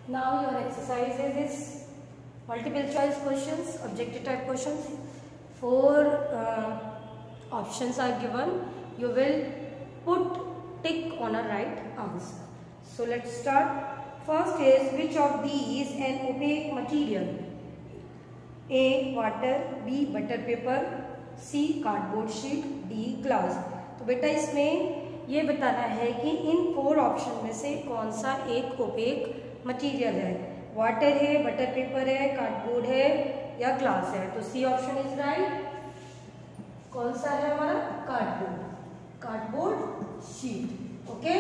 Now your exercise is multiple choice questions, objective type questions. 4 options are given. You will put tick on a right answer. So let's start. First is, which of these an opaque material? A. Water, B. Butter paper, C. Cardboard sheet, D. glass. तो बेटा इसमें ये बताना है कि इन 4 option में से कौन सा एक ओपेक मटेरियल है. वाटर है, बटर पेपर है, कार्डबोर्ड है या ग्लास है. तो सी ऑप्शन इज राइट. कौन सा है हमारा? Cardboard sheet. ओके,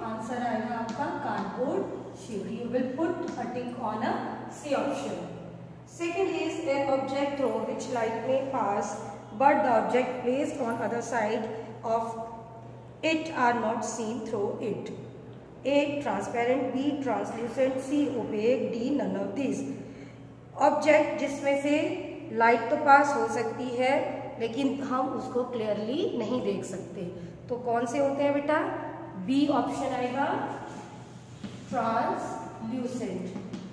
आंसर आएगा आपका cardboard sheet. You will put a tick on a C option. Second is an object through which light may pass but the object placed on other side of it are not seen through it. A. Transparent, B. Translucent, C. Opaque, D. None of these. Object जिसमें से light तो पास हो सकती है लेकिन हम उसको clearly नहीं देख सकते. तो कौन से होते हैं बेटा? बी ऑप्शन आएगा, ट्रांसल्यूसेंट.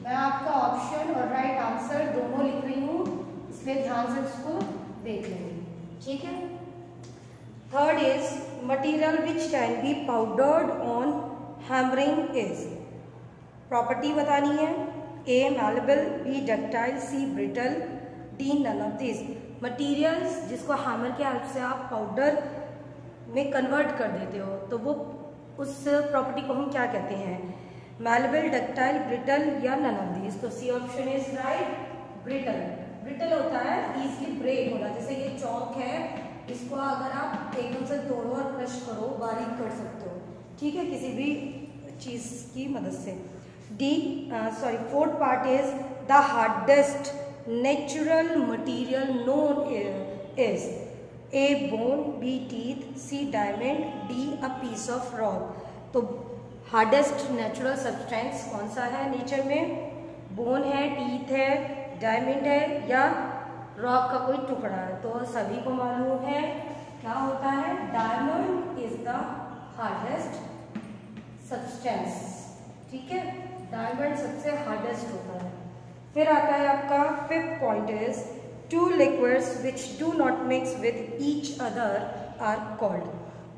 मैं आपका ऑप्शन और राइट आंसर दोनों लिख रही हूँ, इसलिए ध्यान से उसको देख लेंगे. ठीक है. Third is material which can be powdered on hammering is. Property बतानी है. A malleable, B ductile, C brittle, D none of this. Materials जिसको हैमर के हेल्प से आप पाउडर में कन्वर्ट कर देते हो तो वो उस प्रॉपर्टी को हम क्या कहते हैं? मैलेबल, डक्टाइल, ब्रिटल या नन ऑफ दिस. तो C option is right, brittle. Brittle होता है इजीली ब्रेक होना. जैसे ये चौक है, इसको अगर आप एकदम से तोड़ो और क्रश करो, बारीक कर सकते हो. ठीक है, किसी भी चीज की मदद से. Fourth part is the hardest natural material known is. A bone, B teeth, C diamond, D a piece of rock. तो हार्डेस्ट नेचुरल सब्सटेंस कौन सा है नेचर में? बोन है, टीथ है, डायमंड है या रॉक का कोई टुकड़ा है. तो सभी को मालूम है क्या होता है? Diamond is the hardest substance. ठीक है, डायमंड सबसे हार्डेस्ट होता है. फिर आता है आपका fifth point is two liquids which do not mix with each other are called.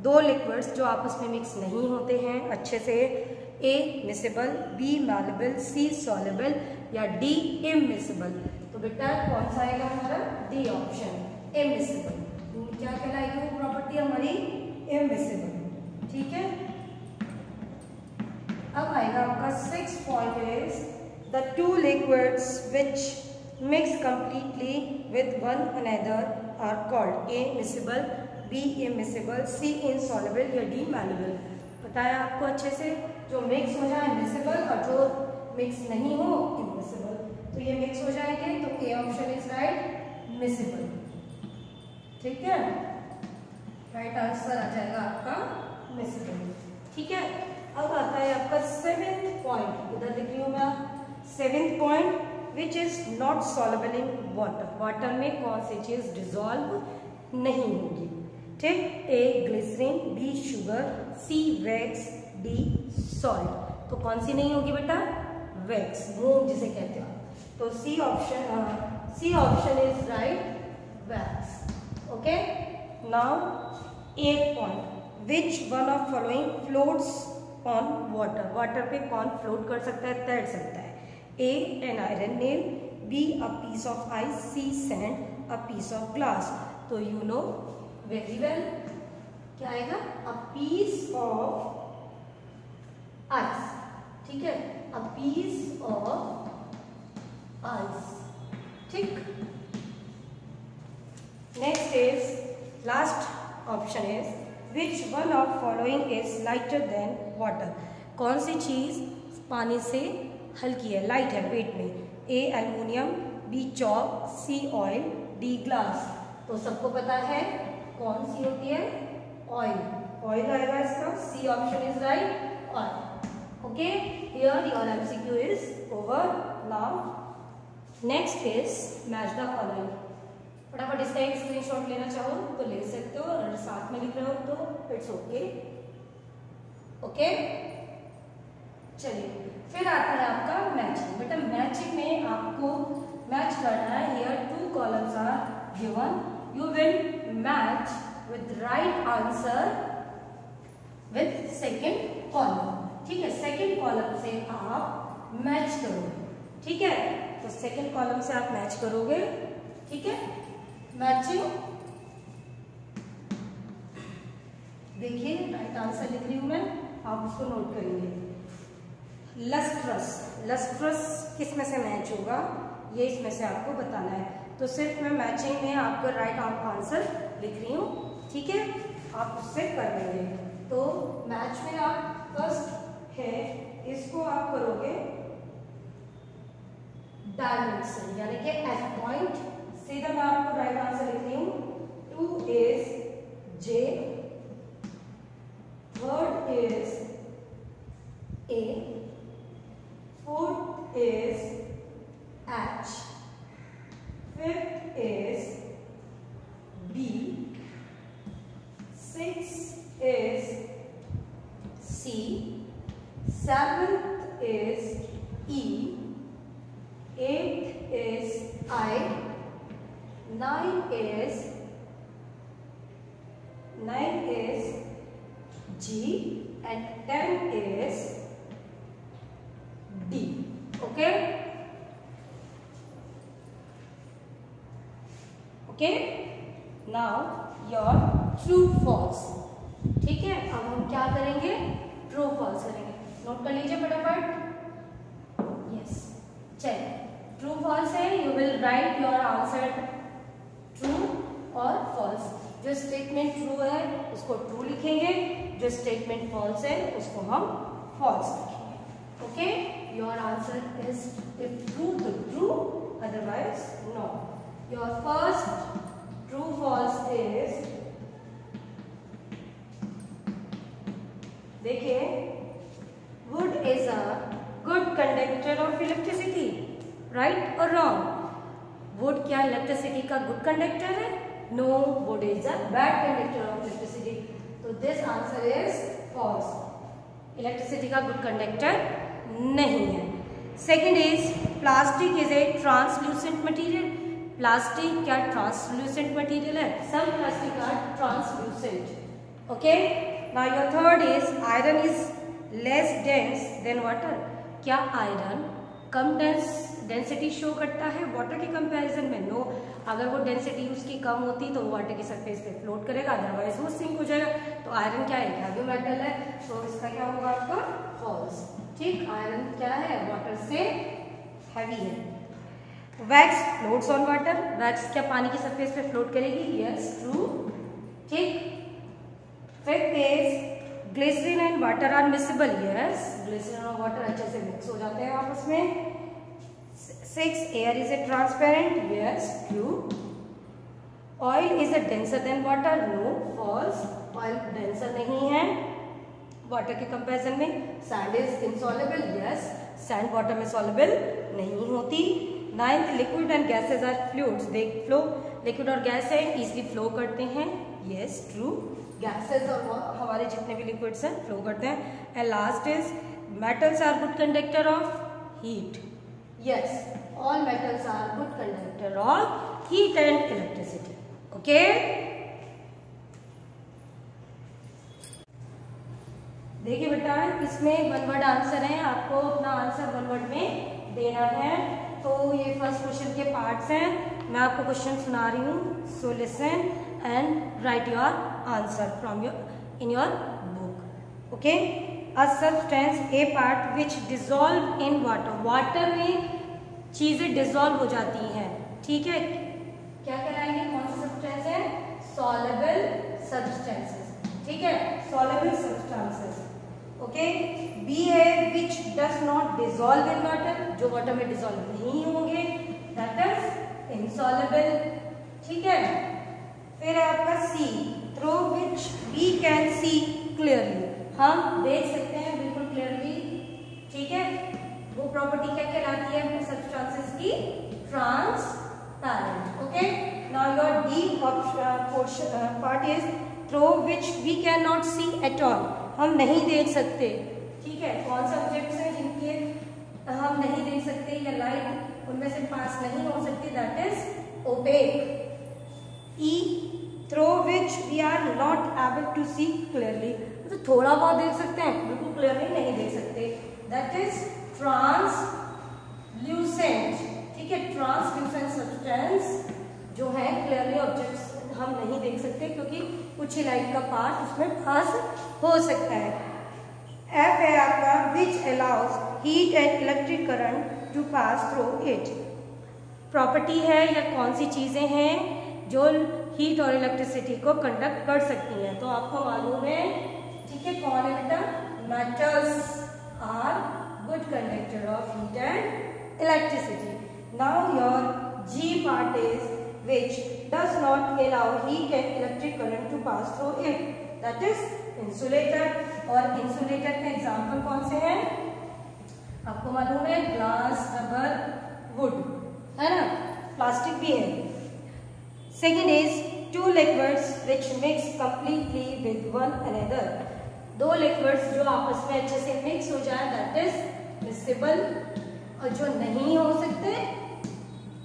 2 liquids जो आपस में मिक्स नहीं होते हैं अच्छे से. A miscible, B malleable, C soluble या डी इमिसेबल. तो बेटा कौन सा आएगा हमारा? D option, immiscible. क्या कहलाएगी वो प्रॉपर्टी हमारी? इमिसेबल. ठीक है. अब आएगा आपका 6th point is the 2 liquids which mix completely with one another are called. A miscible, B immiscible, C insoluble या डी मैलेबल. बताया आपको अच्छे से. जो मिक्स हो जाए मिसेबल और जो मिक्स नहीं हो इमिसेबल. तो ये मिक्स हो जाएंगे तो A option is right, miscible. ठीक है, राइट आंसर आ जाएगा आपका मिसेबल. ठीक है. अब आता है आपका 7th पॉइंट. इधर लिख रही हूँ मैं. 7th point which is not soluble in water. Water में कौन सी चीज डिजॉल्व नहीं होगी? ठीक. ए ग्लिसरीन, बी शुगर, सी वैक्स, डी सॉल्ट. तो कौन सी नहीं होगी बेटा? वैक्स, मोम जिसे कहते हो. तो C option is right, wax. Okay. Now 8th point which one of following floats on water. Water पे कौन फ्लोट कर सकता है, तैर सकता है? A an iron nail, B a piece of ice, C sand, a piece of glass. तो you know very well क्या आएगा? A piece of ice. ठीक है, अ पीस ऑफ आइस. ठीक. Next is last option is which one of following is lighter than water. कौन सी चीज पानी से हल्की है, लाइट है वेट में? ए एल्युमिनियम, बी चॉक, सी ऑयल, डी ग्लास. तो सबको पता है कौन सी होती है? ऑयल. ऑयल आएगा इसका. C option is right, oil. Okay, here your MCQ is over. Now next is match the following. फटाफट इसका एक स्क्रीनशॉट लेना चाहो तो ले सकते हो, और साथ में लिख रहे हो तो इट्स ओके. ओके, चलिए फिर आता है आपका मैथ. मतलब मैचिंग में आपको मैच करना है। Here 2 columns are given, you will match with right answer with second column. ठीक है, सेकेंड कॉलम से आप मैच करोगे। ठीक है, तो सेकेंड कॉलम से आप मैच करोगे। ठीक है, मैचिंग। देखिए राइट आंसर लिख रही हूं मैं, आप उसको नोट करेंगे। लस्ट्रस, लस्ट्रस किस में से मैच होगा ये इसमें से आपको बताना है। तो सिर्फ मैं मैचिंग में आपको राइट आंसर लिख रही हूँ। ठीक है, आप उससे कर लेंगे। तो मैच में आप फर्स्ट है इसको आप करोगे डायमेंशन यानी कि एट पॉइंट। सीधा मैं आपको राइट आंसर लिख रही हूँ। 2 is J, third is A, fourth is H, fifth is B, sixth is C, seventh is E, eighth is I, ninth is G, and 10 is D. Okay? Okay? Now your true false. ठीक है, अब हम क्या करेंगे? True false करेंगे। Note कर लीजिए फटाफट। Yes. चलिए, true false है, you will write your answer true और false। जो स्टेटमेंट ट्रू है उसको ट्रू लिखेंगे, जो स्टेटमेंट फॉल्स है उसको हम फॉल्स लिखेंगे। Okay, your answer is if true तो true, otherwise no. Your first true false is, देखिए, wood is a good conductor of electricity, right और रॉन्ग? वुड क्या इलेक्ट्रिसिटी का गुड कंडक्टर है? No, wood is a bad conductor of electricity. So this answer is false. Electricity का good conductor नहीं है। Second is plastic is a translucent material. Plastic क्या translucent material है? Some plastic are translucent. Okay. Now your third is iron is less dense than water. क्या iron कम density show करता है water के comparison में? No. अगर वो density उसकी कम होती तो वो वाटर की सरफेस पे फ्लोट करेगा, अदरवाइज वो सिंक हो जाएगा। तो आयरन क्या है? हैवी मेटल है, तो इसका क्या होगा आपका? फॉल्स। ठीक, आयरन क्या है? वाटर से हैवी है। Wax floats on water, wax क्या पानी की सरफेस पे फ्लोट करेगी? Yes, true. ठीक। Fifth is glycerine and water are mixable. Yes, glycerine और वाटर अच्छे से मिक्स हो जाते हैं आपस में। 6, air is a transparent. Yes, true. Oil is a denser than water. No, false. Oil denser नहीं है water के comparison में। Sand is insoluble. Yes, sand water में soluble नहीं होती। 9th, liquid and gases are fluids. They flow. Liquid और gas है easily flow करते हैं। Yes, true. Gases और हमारे जितने भी liquids हैं flow करते हैं। And last is metals are good conductor of heat. Yes, all metals are good conductor of heat and electricity. Okay? देखिए बेटा, इसमें वन वर्ड आंसर है, आपको अपना आंसर वन वर्ड में देना है। तो ये फर्स्ट क्वेश्चन के पार्ट्स हैं। मैं आपको क्वेश्चन सुना रही हूँ, so listen and right your answer from in your book. Okay? A substance, a part which dissolve in water. Water में चीजें डिजोल्व हो जाती हैं। ठीक है, क्या कहलाएंगे? कौन सी सब्सटेंस है? Soluble substances. ठीक है, सॉल्युबल सब्सटेंसेस। ओके। बी है which does not dissolve in water, जो वाटर में डिजोल्व नहीं होंगे, दैट इज इनसॉल्युबल। ठीक है, फिर है आपका C, through which we can see clearly, हम देख सकते हैं बिल्कुल क्लियरली। ठीक है, वो प्रॉपर्टी क्या कहलाती है सब्सटेंसेस की? Transparent. Okay, now your D part is through which we can not see at all, हम नहीं देख सकते। ठीक है, कौन से ऑब्जेक्ट्स हैं जिनके हम नहीं देख सकते या लाइट उनमें से पास नहीं हो सकती, that is opaque. E through which we are not able to see clearly, तो थोड़ा बहुत देख सकते हैं, बिल्कुल क्लियरली नहीं देख सकते, दैट इज ट्रांसल्यूसेंट। ठीक है, ट्रांसल्यूसेंट सब्सटेंस जो है क्लियरली ऑब्जेक्ट्स हम नहीं देख सकते क्योंकि कुछ ही लाइट का पार्ट उसमें पास हो सकता है। एफ है आपका which allows heat and electric current to pass through it. Property है या कौन सी चीजें हैं जो हीट और इलेक्ट्रिसिटी को कंडक्ट कर सकती हैं, तो आपको मालूम है। ठीक है, कौन है बेटा? Metals are good conductor of heat and electricity. Now your G part is which does not allow heat and electric current to pass through it, that is insulator। और insulator के एग्जाम्पल कौन से हैं आपको मालूम है? ग्लास, रबर, वुड, है ना, प्लास्टिक भी है। Second is two liquids which mix completely with one another। दो लिक्विड्स जो आपस में अच्छे से मिक्स हो जाए, दैट इज मिक्सेबल। और जो नहीं हो सकते,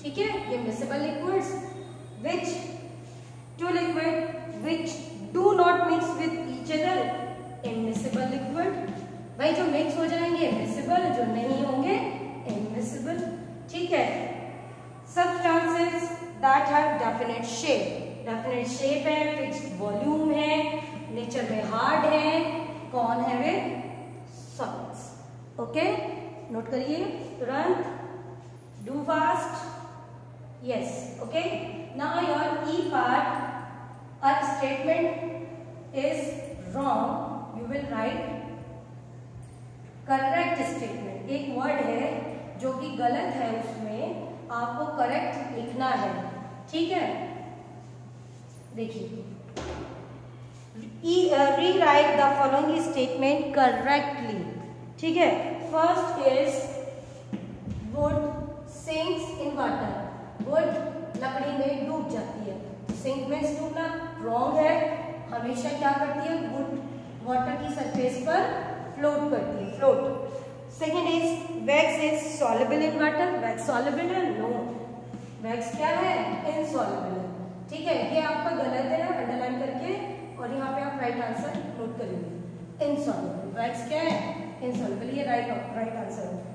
ठीक है, ये mixable liquids. which two liquid which do not mix with each other, immiscible liquid। भाई जो मिक्स हो जाएंगे मिक्सेबल, जो नहीं होंगे इमिसिबल। ठीक है, substances that have definite shape, definite shape है, फिक्स्ड वॉल्यूम है, नेचर में हार्ड है, कौन है वे? सॉलिड्स। ओके, नोट करिए तुरंत, do fast. Yes, okay. Now your E part, a statement is wrong, you will write correct statement। एक word है जो कि गलत है, उसमें आपको करेक्ट लिखना है। ठीक है, देखिए, rewrite the following statement correctly। ठीक है, first is wood sinks in water। Would लकड़ी में डूब जाती है, सिंक में डूबना रॉन्ग है, हमेशा क्या करती है? वुड वाटर की सरफेस पर फ्लोट करती है, float. Second is wax is soluble in water. Wax soluble है? नो, वैक्स क्या है? इनसॉल्युबल है। ठीक है, ये आपका गलत है, अंडरलाइन करके, और यहाँ पे आप राइट आंसर नोट करेंगे, इनसॉल्युबल। वैक्स क्या है? इनसॉल्युबल, ये राइट आंसर है।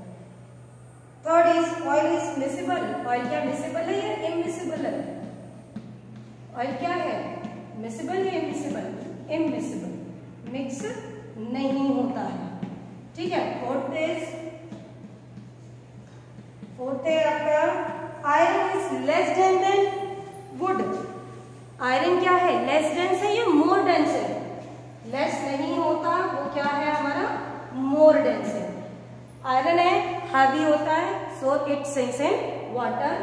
Third is oil is miscible. Oil क्या मिसिबल है या इमिसिबल है? ऑयल क्या है? मिसिबल या इमिसिबल? इमिसिबल, मिक्स नहीं होता है। ठीक है, फोर्थ है आपका iron is less dense then would. Iron क्या है? लेस डेंस है या मोर डेंस है? लेस नहीं होता, वो क्या है हमारा? मोर डेंस है। आयरन है, हैवी होता है, so it sinks in water.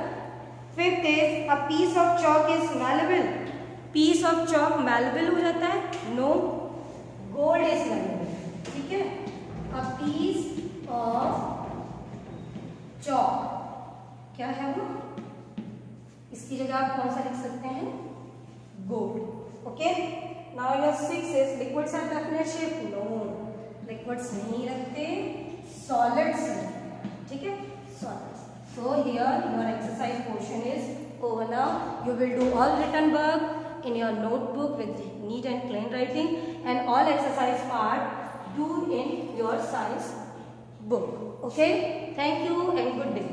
Fifth is a piece of chalk is malleable. Piece of chalk malleable हो जाता है? No, gold is malleable. ठीक है, अ पीस ऑफ चॉक क्या है वो? इसकी जगह आप कौन सा लिख सकते हैं? Gold. Okay, now your six is liquids are definite shape. No, liquids नहीं रखते, सॉलिड्स। ठीक है, solids. So here your exercise portion is over now. You will do all written work in your notebook with neat and clean writing, and all exercise part do in your science book. Okay, thank you and good day.